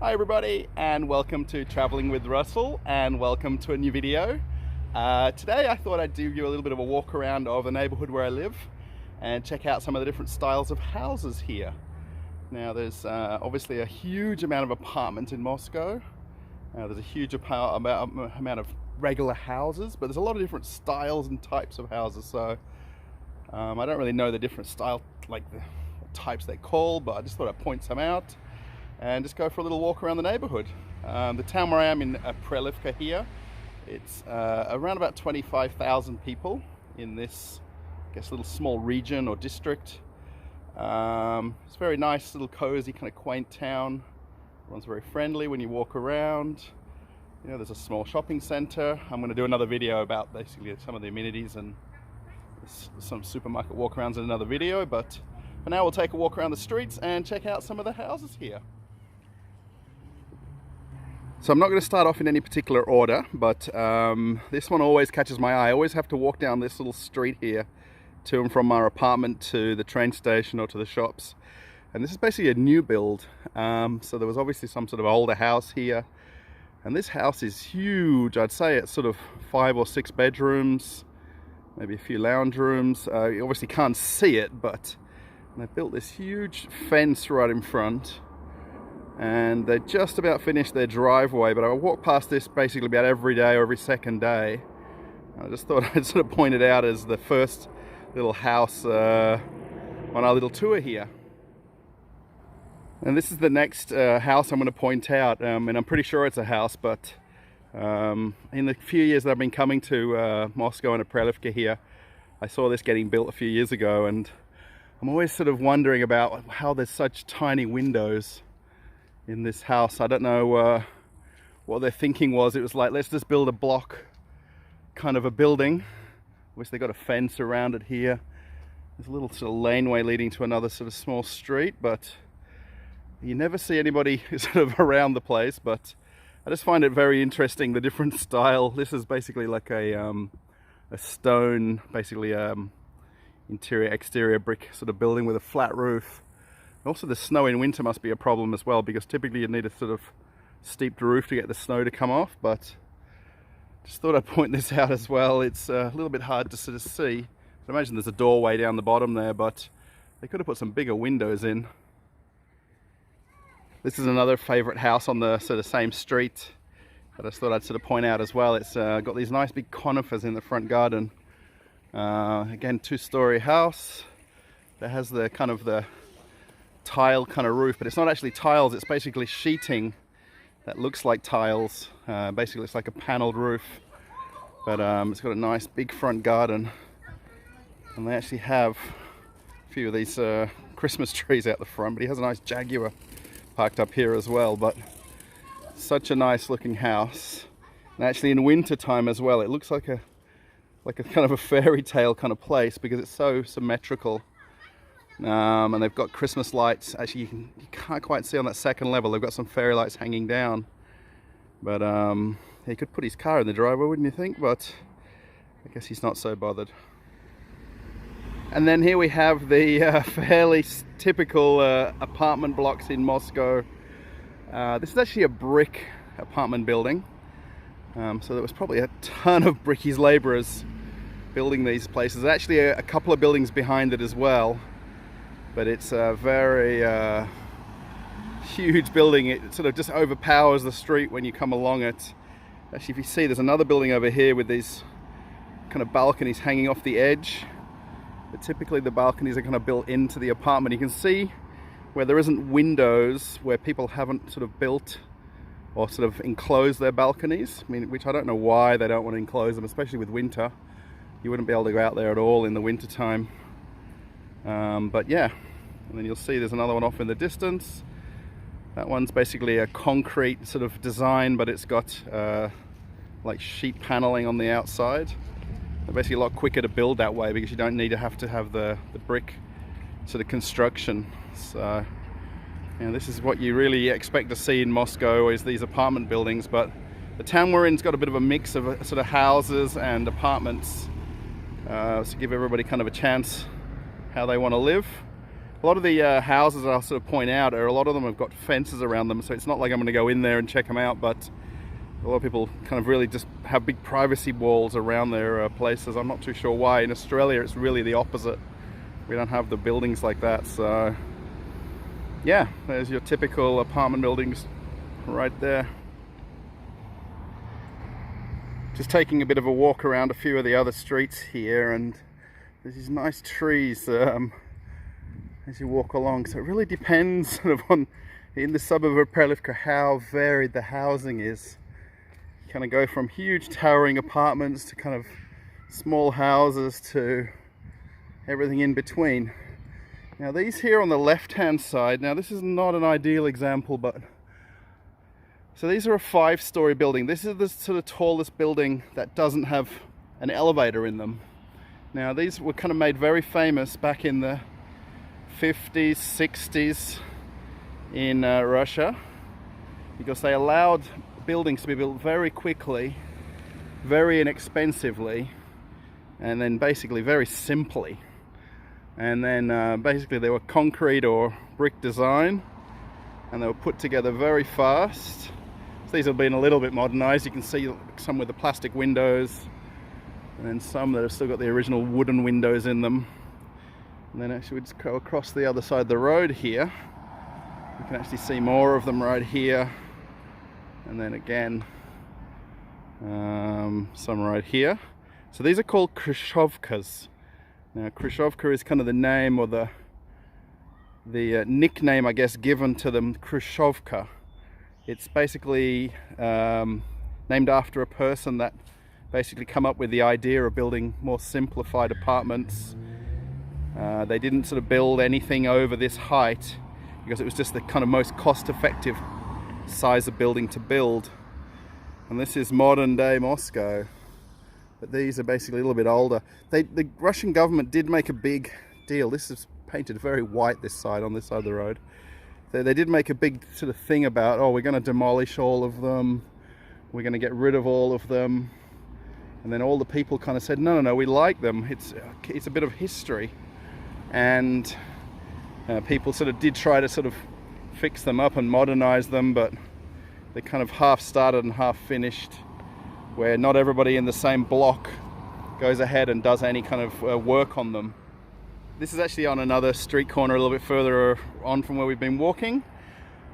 Hi everybody, and welcome to Traveling with Russell, and welcome to a new video. Today I thought I'd give you a little bit of a walk around of the neighborhood where I live and check out some of the different styles of houses here. Now there's obviously a huge amount of apartments in Moscow. There's a huge amount of regular houses, but there's a lot of different styles and types of houses. So I don't really know the different style, like the types they call, but I just thought I'd point some out and just go for a little walk around the neighborhood. The town where I am in Aprelevka here, it's around about 25,000 people in this, I guess, little small region or district. It's a very nice, little cozy, kind of quaint town. Everyone's very friendly when you walk around. You know, there's a small shopping center. I'm going to do another video about basically some of the amenities and some supermarket walk-arounds in another video, but for now we'll take a walk around the streets and check out some of the houses here. So I'm not going to start off in any particular order, but this one always catches my eye. I always have to walk down this little street here to and from our apartment to the train station or to the shops. And this is basically a new build. So there was obviously some sort of older house here. And this house is huge. I'd say it's sort of 5 or 6 bedrooms, maybe a few lounge rooms. You obviously can't see it, but they built this huge fence right in front. And they just about finished their driveway, but I walk past this basically about every day or every second day. I just thought I'd sort of point it out as the first little house on our little tour here. And this is the next house I'm going to point out, and I'm pretty sure it's a house, but in the few years that I've been coming to Moscow and Aprelevka here, I saw this getting built a few years ago, and I'm always sort of wondering about how there's such tiny windows in this house. I don't know what their thinking was. It was like, let's just build a block kind of a building. Obviously got a fence around it here. There's a little sort of laneway leading to another sort of small street, but you never see anybody sort of around the place. But I just find it very interesting, the different style. This is basically like a stone, basically interior exterior brick sort of building with a flat roof. Also, the snow in winter must be a problem as well, because typically you need a sort of steeped roof to get the snow to come off. But just thought I'd point this out as well. It's a little bit hard to sort of see. I imagine there's a doorway down the bottom there, but they could have put some bigger windows in. This is another favorite house on the sort of same street that I just thought I'd sort of point out as well. It's got these nice big conifers in the front garden. Again, 2-story house that has the kind of the tile kind of roof, but it's not actually tiles, it's basically sheeting that looks like tiles. Basically it's like a paneled roof, but it's got a nice big front garden, and they actually have a few of these Christmas trees out the front. But he has a nice Jaguar parked up here as well. But such a nice looking house, and actually in winter time as well, it looks like a kind of a fairy tale kind of place, because it's so symmetrical. And they've got Christmas lights. Actually, you can't quite see on that second level. They've got some fairy lights hanging down. But he could put his car in the driveway, wouldn't you think? But I guess he's not so bothered. And then here we have the fairly typical apartment blocks in Moscow. This is actually a brick apartment building. So there was probably a ton of brickies laborers building these places. There's actually a couple of buildings behind it as well. But it's a very huge building. It sort of just overpowers the street when you come along it. Actually, if you see, there's another building over here with these kind of balconies hanging off the edge. But typically the balconies are kind of built into the apartment. You can see where there isn't windows, where people haven't sort of built or sort of enclosed their balconies. I mean, which I don't know why they don't want to enclose them, especially with winter. You wouldn't be able to go out there at all in the winter time. But yeah, and then you'll see there's another one off in the distance. That one's basically a concrete sort of design, but it's got like sheet paneling on the outside. They're basically a lot quicker to build that way, because you don't need to have the brick sort of construction. So, you know, this is what you really expect to see in Moscow, is these apartment buildings. But the town we're in's got a bit of a mix of sort of houses and apartments, to give everybody kind of a chance how they want to live. A lot of the houses I'll sort of point out a lot of them have got fences around them, so it's not like I'm going to go in there and check them out, but a lot of people kind of really just have big privacy walls around their places. I'm not too sure why. In Australia it's really the opposite. We don't have the buildings like that, so yeah, there's your typical apartment buildings right there. Just taking a bit of a walk around a few of the other streets here, and there's these nice trees as you walk along. So it really depends sort of on, in the suburb of Aprelevka, how varied the housing is. You kind of go from huge towering apartments to kind of small houses to everything in between. Now these here on the left hand side, now this is not an ideal example, but so these are a 5-story building. This is the sort of tallest building that doesn't have an elevator in them. Now these were kind of made very famous back in the 50s, 60s in Russia, because they allowed buildings to be built very quickly, very inexpensively, and then basically very simply. And then basically they were concrete or brick design, and they were put together very fast. So these have been a little bit modernized. You can see some with the plastic windows, and then some that have still got the original wooden windows in them. And then actually we just go across the other side of the road here. You can actually see more of them right here. And then again, some right here. So these are called Khrushchevkas. Now Khrushchevka is kind of the name, or the nickname I guess given to them, Khrushchevka. It's basically named after a person that basically come up with the idea of building more simplified apartments. They didn't sort of build anything over this height because it was just the kind of most cost-effective size of building to build. And this is modern day Moscow, but these are basically a little bit older. The Russian government did make a big deal. This is painted very white, this side, on this side of the road. They did make a big sort of thing about, oh, we're going to demolish all of them, we're going to get rid of all of them. And then all the people kind of said, no, no, no, we like them. It's a bit of history. And people sort of did try to sort of fix them up and modernize them, but they kind of half started and half finished, where not everybody in the same block goes ahead and does any kind of work on them. This is actually on another street corner a little bit further on from where we've been walking.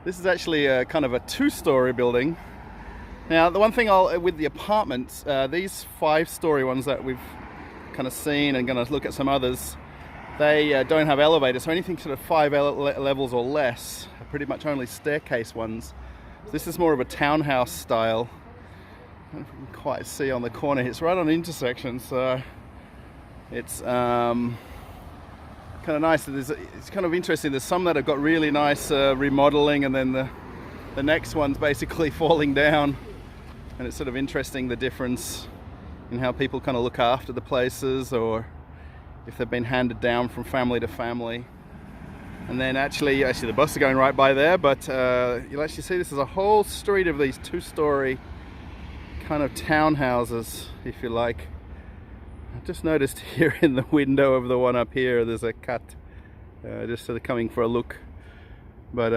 This is actually a kind of a 2-story building. Now the one thing with the apartments, these 5-story ones that we've kind of seen, and going to look at some others, they don't have elevators, so anything sort of 5 levels or less are pretty much only staircase ones. So this is more of a townhouse style. I don't know if you can quite see on the corner. It's right on an intersection, so it's kind of nice. It's kind of interesting. There's some that have got really nice remodeling, and then the next one's basically falling down. And it's sort of interesting, the difference in how people kind of look after the places, or if they've been handed down from family to family. And then actually the bus is going right by there, but you'll actually see this is a whole street of these 2-story kind of townhouses, if you like. I just noticed here in the window of the one up here, there's a cat just sort of coming for a look. But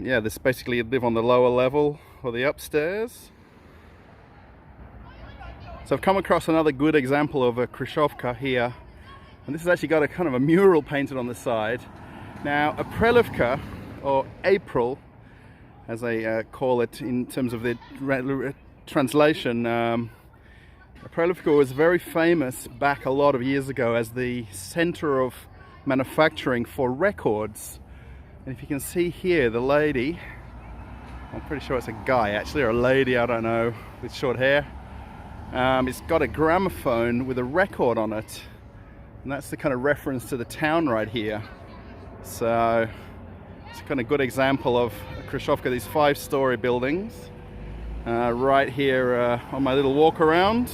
yeah, this basically live on the lower level or the upstairs. So I've come across another good example of a Khrushchevka here, and this has actually got a kind of a mural painted on the side. Now Aprelevka, or April as they call it in terms of the translation, Aprellovka was very famous back a lot of years ago as the center of manufacturing for records. And if you can see here, the lady, I'm pretty sure it's a guy actually, or a lady, I don't know, with short hair, it's got a gramophone with a record on it, and that's the kind of reference to the town right here. So it's a kind of good example of Khrushchevka, these 5-story buildings right here on my little walk around.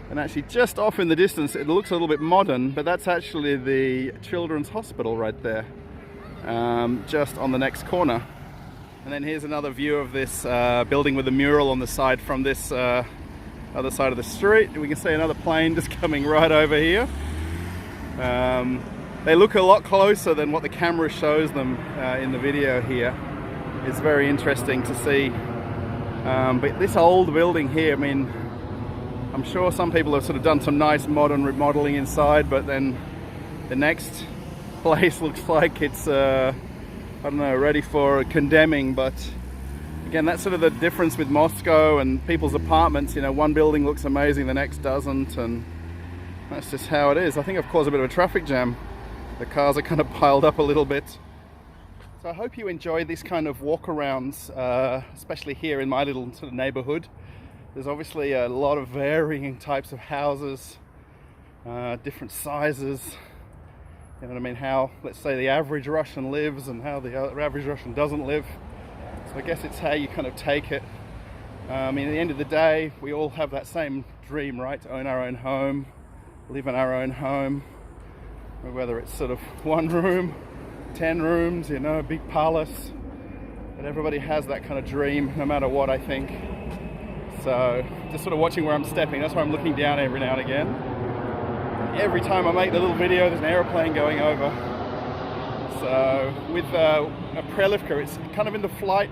And actually just off in the distance, it looks a little bit modern, but that's actually the children's hospital right there, just on the next corner. And then here's another view of this building with a mural on the side from this other side of the street. We can see another plane just coming right over here. they look a lot closer than what the camera shows them in the video here. It's very interesting to see. But this old building here, I mean, I'm sure some people have sort of done some nice modern remodeling inside, but then the next place looks like it's, I don't know, ready for condemning. But again, that's sort of the difference with Moscow and people's apartments. You know, one building looks amazing, the next doesn't, and that's just how it is. I think I've caused a bit of a traffic jam. The cars are kind of piled up a little bit. So I hope you enjoy these kind of walk-arounds, especially here in my little sort of neighborhood. There's obviously a lot of varying types of houses, different sizes. You know what I mean? How, let's say, the average Russian lives and how the average Russian doesn't live. So I guess it's how you kind of take it. I mean, at the end of the day, we all have that same dream, right? To own our own home, live in our own home. Whether it's sort of 1 room, 10 rooms, you know, a big palace. But everybody has that kind of dream, no matter what, I think. So just sort of watching where I'm stepping. That's why I'm looking down every now and again. Every time I make the little video, there's an aeroplane going over. So with Aprelevka, it's kind of in the flight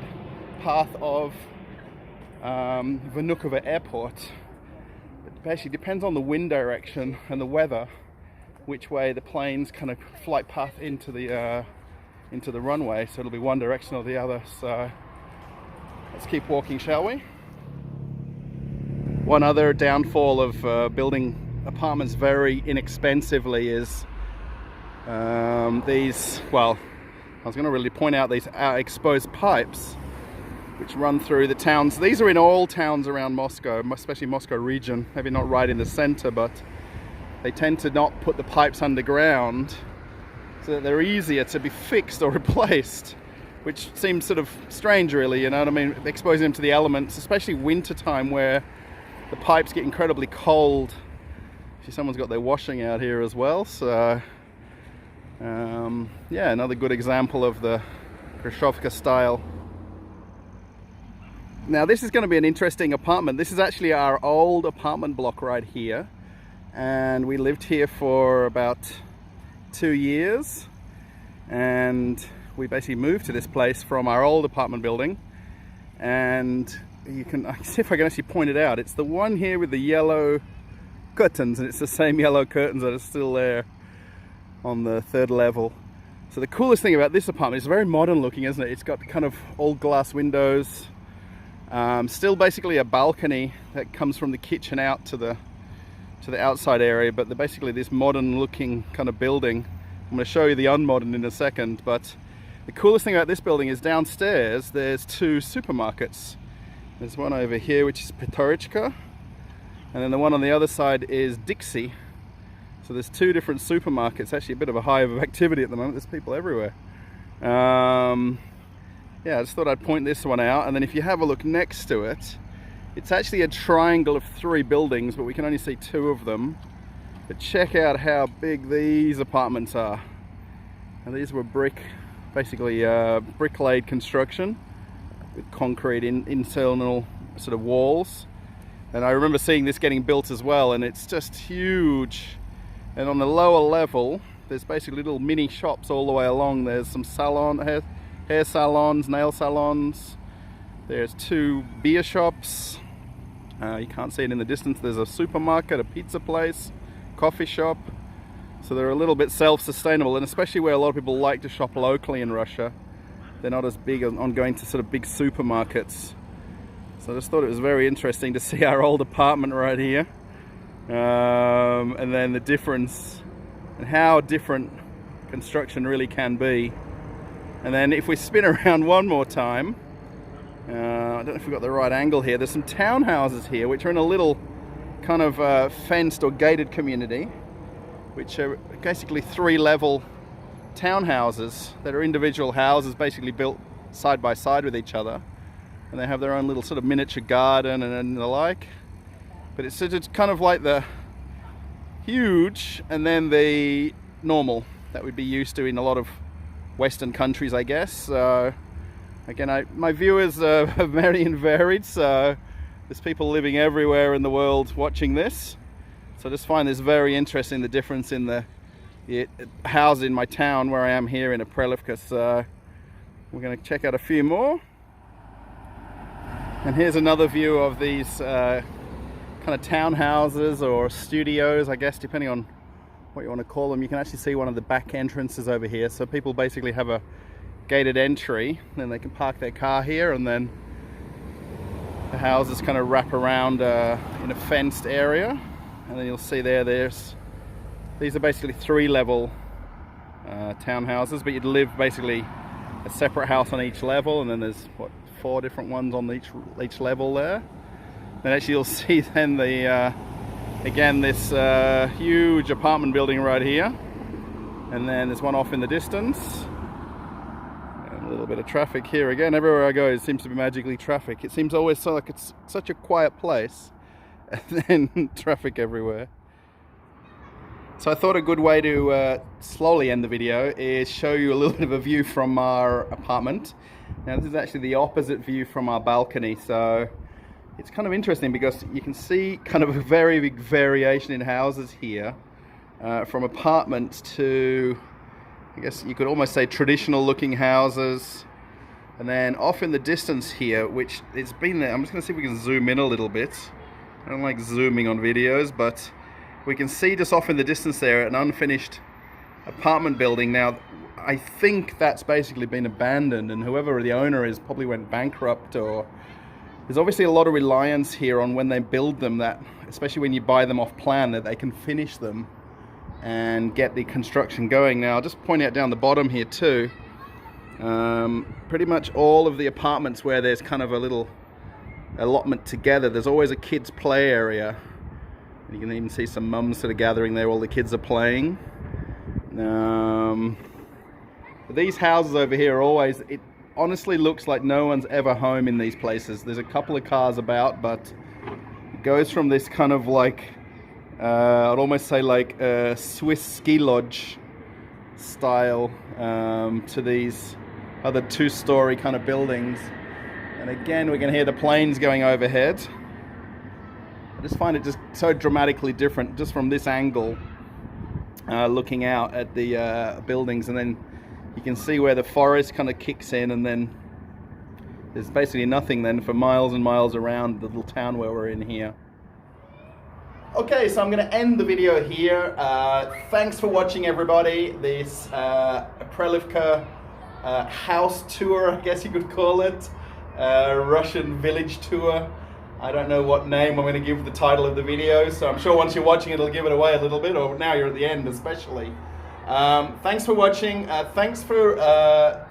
path of Vnukovo Airport. It basically depends on the wind direction and the weather, which way the plane's kind of flight path into the runway. So it'll be one direction or the other. So let's keep walking, shall we? One other downfall of building apartments very inexpensively is these, well, I was going to really point out these exposed pipes which run through the towns. These are in all towns around Moscow, especially Moscow region, maybe not right in the center, but they tend to not put the pipes underground so that they're easier to be fixed or replaced, which seems sort of strange, really, you know what I mean? Exposing them to the elements, especially winter time where the pipes get incredibly cold. See, someone's got their washing out here as well, so yeah, another good example of the Khrushchevka style. Now this is going to be an interesting apartment. This is actually our old apartment block right here, and we lived here for about 2 years, and we basically moved to this place from our old apartment building. And you can, I see if I can actually point it out. It's the one here with the yellow curtains, and it's the same yellow curtains that are still there on the 3rd level. So the coolest thing about this apartment, it's very modern looking, isn't it? It's got kind of old glass windows, still basically a balcony that comes from the kitchen out to the outside area, but they're basically this modern looking kind of building. I'm going to show you the unmodern in a second, but the coolest thing about this building is downstairs there's 2 supermarkets. There's one over here which is Aprellovka, and then the one on the other side is Dixie. So there's 2 different supermarkets, actually a bit of a hive of activity at the moment. There's people everywhere. Yeah, I just thought I'd point this one out, and then if you have a look next to it, it's actually a triangle of 3 buildings, but we can only see 2 of them. But check out how big these apartments are. And these were basically brick-laid construction with concrete internal sort of walls. And I remember seeing this getting built as well, and it's just huge. And on the lower level, there's basically little mini shops all the way along. There's some hair salons, nail salons. There's 2 beer shops. You can't see it in the distance. There's a supermarket, a pizza place, coffee shop. So they're a little bit self-sustainable, and especially where a lot of people like to shop locally in Russia, they're not as big on going to sort of big supermarkets. So I just thought it was very interesting to see our old apartment right here, and then the difference and how different construction really can be. And then if we spin around one more time, I don't know if we've got the right angle here, there's some townhouses here which are in a little kind of fenced or gated community, which are basically 3-level townhouses that are individual houses basically built side by side with each other, and they have their own little sort of miniature garden and the like. But it's kind of like the huge and then the normal that we'd be used to in a lot of Western countries, I guess. So again, my viewers are very varied, so there's people living everywhere in the world watching this. So I just find this very interesting, the difference in the housed in my town where I am here in Aprelevka. So we're going to check out a few more. And here's another view of these kind of townhouses or studios, I guess, depending on what you want to call them. You can actually see one of the back entrances over here. So people basically have a gated entry, then they can park their car here, and then the houses kind of wrap around in a fenced area. And then you'll see these are basically 3-level townhouses, but you'd live basically a separate house on each level, and then there's 4 different ones on each level there. Then actually you'll see then the again this huge apartment building right here, and then there's one off in the distance, and a little bit of traffic here again. Everywhere I go it seems to be magically traffic. It seems always so like it's such a quiet place, and then traffic everywhere. So I thought a good way to slowly end the video is show you a little bit of a view from our apartment. Now this is actually the opposite view from our balcony, so it's kind of interesting because you can see kind of a very big variation in houses here, from apartments to, I guess you could almost say, traditional looking houses, and then off in the distance here, which it's been there. I'm just going to see if we can zoom in a little bit. I don't like zooming on videos, but we can see just off in the distance there an unfinished apartment building. Now I think that's basically been abandoned, and whoever the owner is probably went bankrupt, or there's obviously a lot of reliance here on when they build them, that especially when you buy them off plan, that they can finish them and get the construction going. Now I'll just point out down the bottom here too, pretty much all of the apartments where there's kind of a little allotment together, there's always a kids play area. You can even see some mums that are gathering there, all the kids are playing. These houses over here are always, it honestly looks like no one's ever home in these places. There's a couple of cars about, but it goes from this kind of like, I'd almost say like a Swiss ski lodge style, to these other 2-story kind of buildings. And again, we can hear the planes going overhead. I just find it just so dramatically different just from this angle, looking out at the buildings, and then you can see where the forest kind of kicks in, and then there's basically nothing then for miles and miles around the little town where we're in here. Okay, so I'm going to end the video here. Thanks for watching, everybody. This Aprelevka house tour, I guess you could call it, Russian village tour. I don't know what name I'm going to give the title of the video, so I'm sure once you're watching it'll give it away a little bit, or now you're at the end especially. Thanks for watching. Thanks for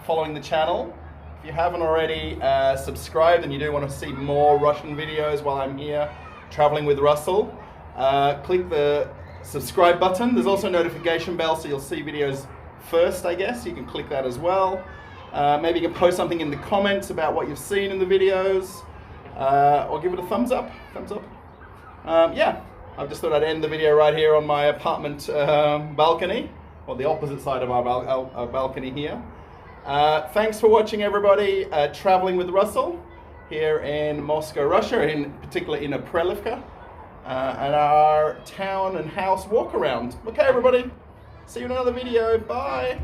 following the channel. If you haven't already subscribed and you do want to see more Russian videos while I'm here traveling with Russell, click the subscribe button. There's also a notification bell, so you'll see videos first, I guess. You can click that as well. Maybe you can post something in the comments about what you've seen in the videos. Or give it a thumbs up. Yeah, I just thought I'd end the video right here on my apartment balcony, or the opposite side of our balcony here. Thanks for watching, everybody. Traveling with Russell here in Moscow, Russia, in particular in Aprelevka, and our town and house walk around. Okay, everybody, see you in another video. Bye.